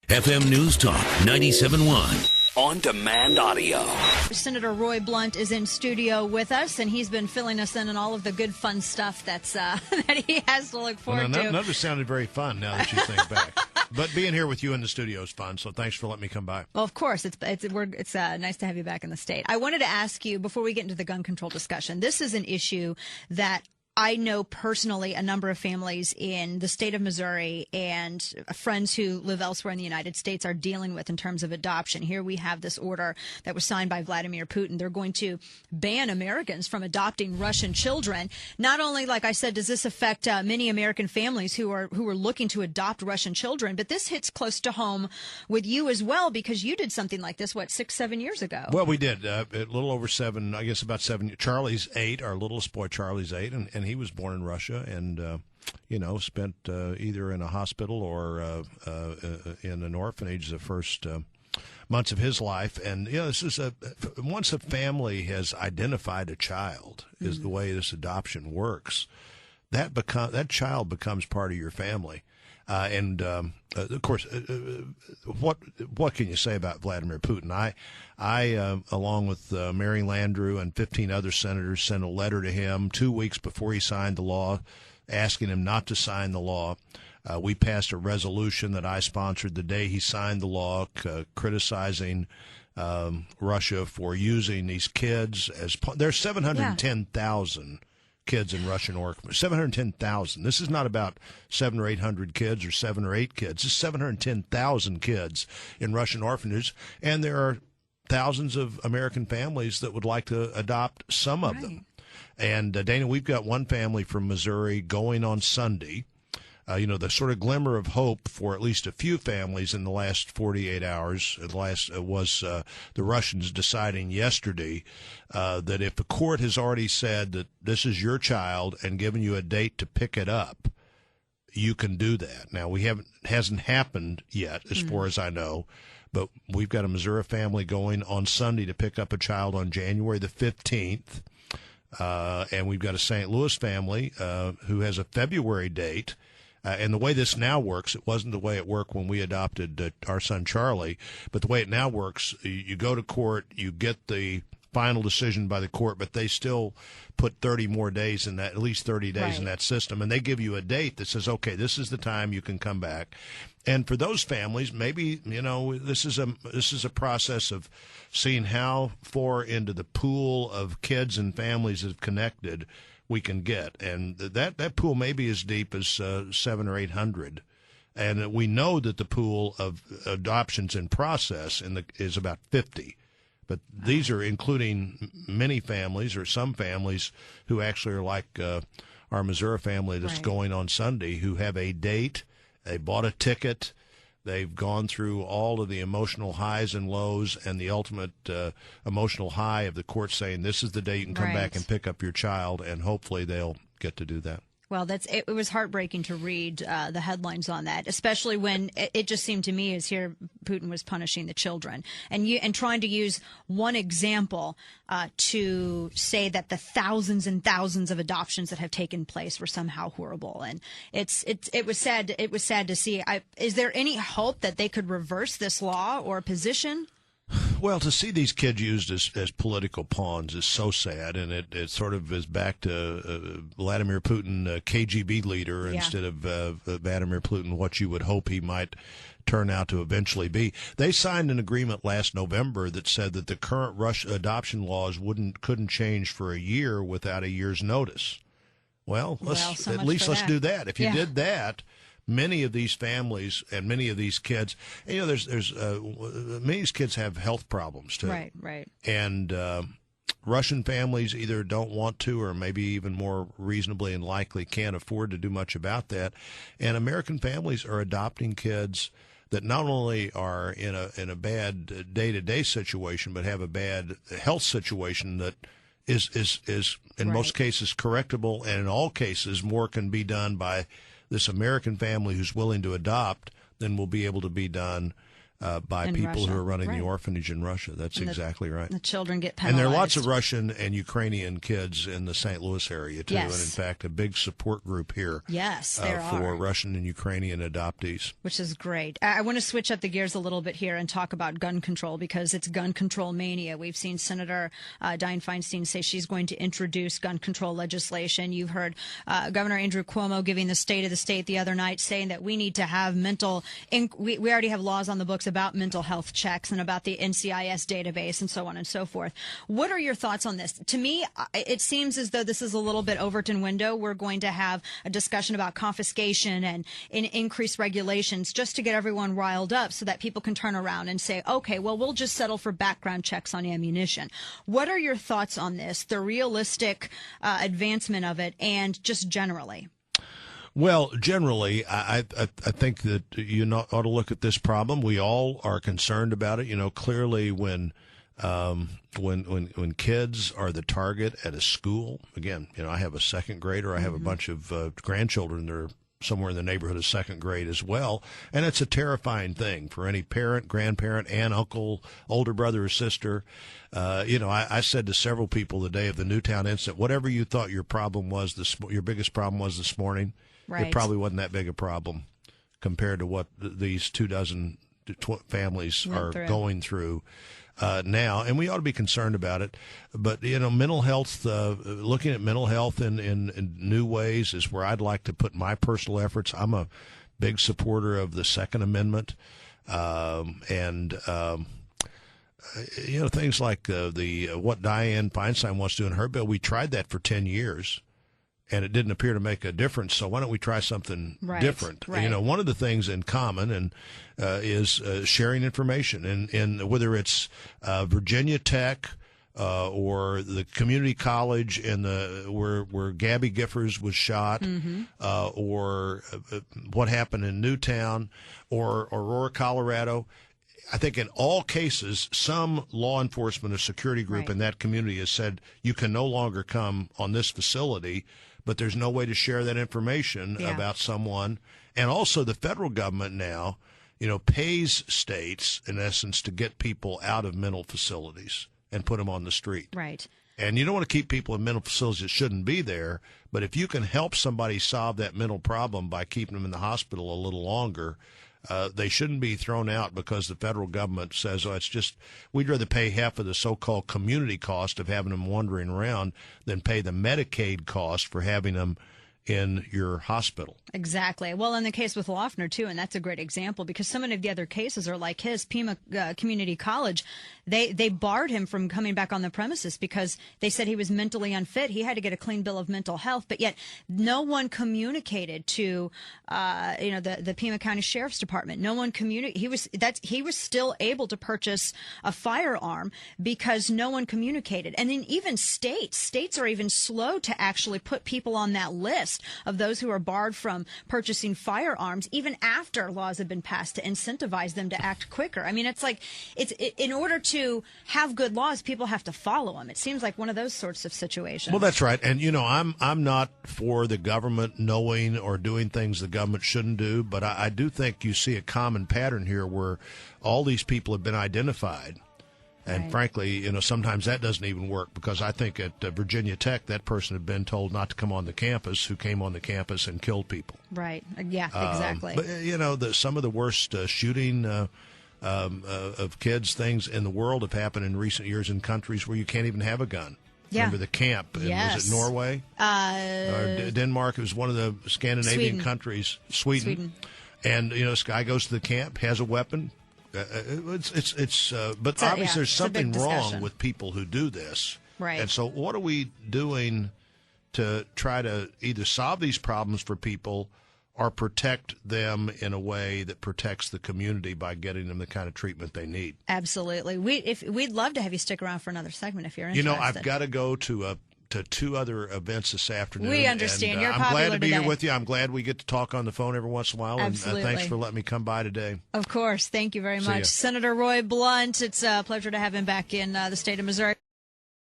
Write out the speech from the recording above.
FM News Talk 97.1. On-demand audio. Senator Roy Blunt is in studio with us, and he's been filling us in on all of the good, fun stuff that's that he has to look forward to. None of it sounded very fun now that you think back. But being here with you in the studio is fun, so thanks for letting me come by. Well, of course, it's nice to have you back in the state. I wanted to ask you, before we get into the gun control discussion, this is an issue that I know personally a number of families in the state of Missouri and friends who live elsewhere in the United States are dealing with in terms of adoption. Here we have this order that was signed by Vladimir Putin. They're going to ban Americans from adopting Russian children. Not only, like I said, does this affect many American families who are looking to adopt Russian children, but this hits close to home with you as well, because you did something like this, 6-7 years ago? Well, we did. A little over 7, I guess about 7. Charlie's 8, our littlest boy Charlie's 8, and he was born in Russia and, spent either in a hospital or in an orphanage the first months of his life. And, this is once a family has identified a child, is the way this adoption works, that child becomes part of your family. Of course, what can you say about Vladimir Putin? I along with Mary Landrieu and 15 other senators, sent a letter to him 2 weeks before he signed the law, asking him not to sign the law. We passed a resolution that I sponsored the day he signed the law, criticizing Russia for using these kids as there's 710,000 kids in Russian orphanages. 710,000. This is not about 700 or 800 kids or 7 or 8 kids. This is 710,000 kids in Russian orphanages, and there are thousands of American families that would like to adopt some of them. And Dana, we've got one family from Missouri going on Sunday. The sort of glimmer of hope for at least a few families in the last 48 hours. Was the Russians deciding yesterday that if the court has already said that this is your child and given you a date to pick it up, you can do that. Now, hasn't happened yet, as far as I know, but we've got a Missouri family going on Sunday to pick up a child on January the 15th, and we've got a St. Louis family who has a February date. And the way this now works, it wasn't the way it worked when we adopted our son Charlie, but the way it now works, you go to court, you get the final decision by the court, but they still put 30 more days in that, at least 30 days in that system, and they give you a date that says, okay, this is the time you can come back. And for those families, maybe, this is a process of seeing how far into the pool of kids and families that have connected we can get, and that pool may be as deep as 700 or 800, and we know that the pool of adoptions in process is about 50, but these are including many families or some families who actually are like our Missouri family that's going on Sunday, who have a date, they bought a ticket. They've gone through all of the emotional highs and lows, and the ultimate emotional high of the court saying this is the day you can come back and pick up your child, and hopefully they'll get to do that. Well, it was heartbreaking to read the headlines on that, especially when it just seemed to me as here Putin was punishing the children and trying to use one example to say that the thousands and thousands of adoptions that have taken place were somehow horrible. And it was sad. It was sad to see. Is there any hope that they could reverse this law or position? Well, to see these kids used as political pawns is so sad, and it sort of is back to Vladimir Putin, KGB leader, instead of Vladimir Putin, what you would hope he might turn out to eventually be. They signed an agreement last November that said that the current Russian adoption laws couldn't change for a year without a year's notice. Well, let's do that. If you did that, many of these families and many of these kids, many of these kids have health problems too. Right. And Russian families either don't want to, or maybe even more reasonably and likely can't afford to do much about that. And American families are adopting kids that not only are in a bad day-to-day situation, but have a bad health situation that is in most cases correctable, and in all cases more can be done by this American family who's willing to adopt than will be able to be done by In people Russia. who are running Right. the orphanage in Russia. That's exactly right. The children get And penalized. there are lots of Russian and Ukrainian kids in the St. Louis area, too. Yes. And, in fact, a big support group here Yes, there for are. Russian and Ukrainian adoptees. Which is great. I want to switch up the gears a little bit here and talk about gun control because it's gun control mania. We've seen Senator Dianne Feinstein say she's going to introduce gun control legislation. You've heard Governor Andrew Cuomo giving the state of the state the other night saying that we need to have we already have laws on the books about mental health checks and about the NCIS database and so on and so forth. What are your thoughts on this? To me, it seems as though this is a little bit Overton window. We're going to have a discussion about confiscation and increased regulations just to get everyone riled up so that people can turn around and say, okay, well, we'll just settle for background checks on ammunition. What are your thoughts on this, the realistic advancement of it, and just generally? Well, generally, I think that you ought to look at this problem. We all are concerned about it. You know, clearly when kids are the target at a school, again, you know, I have a second grader. I have a bunch of grandchildren that are somewhere in the neighborhood of second grade as well. And it's a terrifying thing for any parent, grandparent, aunt, uncle, older brother or sister. You know, I said to several people the day of the Newtown incident, whatever you thought your problem was, your biggest problem was this morning, Right. It probably wasn't that big a problem compared to what these 24 families are going through now, and we ought to be concerned about it. But, you know, mental health, looking at mental health in new ways is where I'd like to put my personal efforts. I'm a big supporter of the Second Amendment, and you know, things like what Dianne Feinstein wants to do in her bill. We tried that for 10 years. And it didn't appear to make a difference. So why don't we try something different? Right. You know, one of the things in common and is sharing information, and whether it's Virginia Tech or the community college in where Gabby Giffords was shot, or what happened in Newtown or Aurora, Colorado. I think in all cases, some law enforcement or security group in that community has said you can no longer come on this facility, but there's no way to share that information about someone. And also the federal government now, you know, pays states, in essence, to get people out of mental facilities and put them on the street. Right. And you don't want to keep people in mental facilities that shouldn't be there, but if you can help somebody solve that mental problem by keeping them in the hospital a little longer, they shouldn't be thrown out because the federal government says, oh, it's just, we'd rather pay half of the so-called community cost of having them wandering around than pay the Medicaid cost for having them in your hospital. Exactly. Well, in the case with Loeffner, too, and that's a great example because so many of the other cases are like his. Pima Community College, they barred him from coming back on the premises because they said he was mentally unfit. He had to get a clean bill of mental health, but yet no one communicated to, the Pima County Sheriff's Department. No one communicated. He was still able to purchase a firearm because no one communicated. And then even states are even slow to actually put people on that list of those who are barred from purchasing firearms, even after laws have been passed to incentivize them to act quicker. I mean, it's like in order to have good laws, people have to follow them. It seems like one of those sorts of situations. Well, that's right. And, you know, I'm not for the government knowing or doing things the government shouldn't do, but I do think you see a common pattern here where all these people have been identified. And frankly, you know, sometimes that doesn't even work because I think at Virginia Tech, that person had been told not to come on the campus who came on the campus and killed people. Right. Yeah, exactly. But, you know, some of the worst shooting of kids, things in the world have happened in recent years in countries where you can't even have a gun. Yeah. Remember the camp? Yes. Was it Norway? Or Denmark? It was one of the Scandinavian countries. Sweden. And, you know, this guy goes to the camp, has a weapon. But obviously there's something wrong with people who do this. Right. And so what are we doing to try to either solve these problems for people or protect them in a way that protects the community by getting them the kind of treatment they need? Absolutely. We'd love to have you stick around for another segment if you're interested. You know, I've got to go to two other events this afternoon. We understand. And, You're I'm popular glad to be today. here with you. I'm glad we get to talk on the phone every once in a while. Absolutely. And thanks for letting me come by today. Of course. Thank you very See much. ya. Senator Roy Blunt, it's a pleasure to have him back in the state of Missouri.